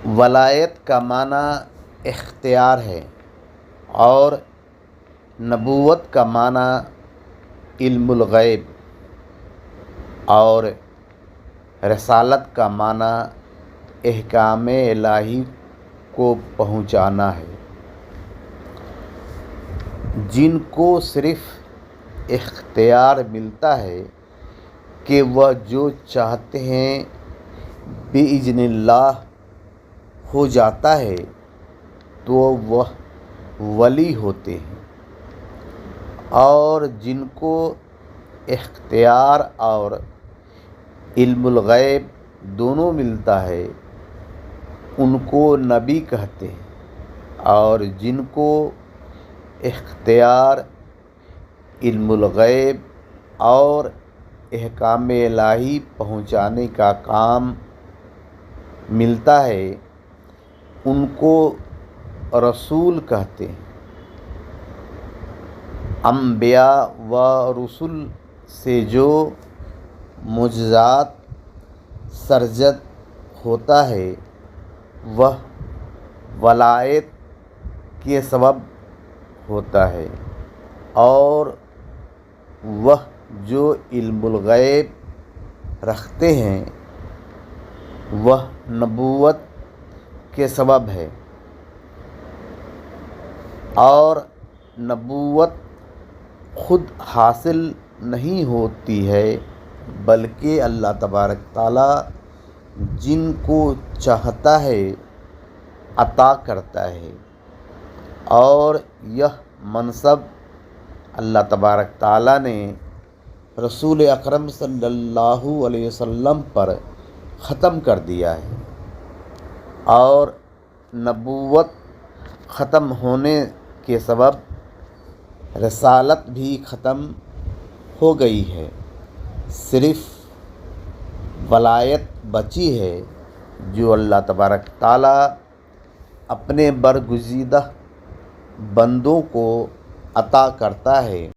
ولایت کا معنی اختیار ہے اور نبوت کا معنی علم الغیب اور رسالت کا معنی احکام الہی کو پہنچانا ہے۔ جن کو صرف اختیار ملتا ہے کہ وہ جو چاہتے ہیں بِإِذْنِ اللہ ہو جاتا ہے تو وہ ولی ہوتے ہیں، اور جن کو اختیار اور علم الغیب دونوں ملتا ہے ان کو نبی کہتے ہیں، اور جن کو اختیار علم الغیب اور احکام الہی پہنچانے کا کام ملتا ہے ان کو رسول کہتے ہیں۔ انبیاء و رسل سے جو معجزات سرزد ہوتا ہے وہ ولایت کے سبب ہوتا ہے، اور وہ جو علم الغیب رکھتے ہیں وہ نبوت کے سبب ہے، اور نبوت خود حاصل نہیں ہوتی ہے بلکہ اللہ تبارک تعالیٰ جن کو چاہتا ہے عطا کرتا ہے، اور یہ منصب اللہ تبارک تعالیٰ نے رسول اکرم صلی اللہ علیہ وسلم پر ختم کر دیا ہے، اور نبوت ختم ہونے کے سبب رسالت بھی ختم ہو گئی ہے، صرف ولایت بچی ہے جو اللہ تبارک تعالیٰ اپنے برگزیدہ بندوں کو عطا کرتا ہے۔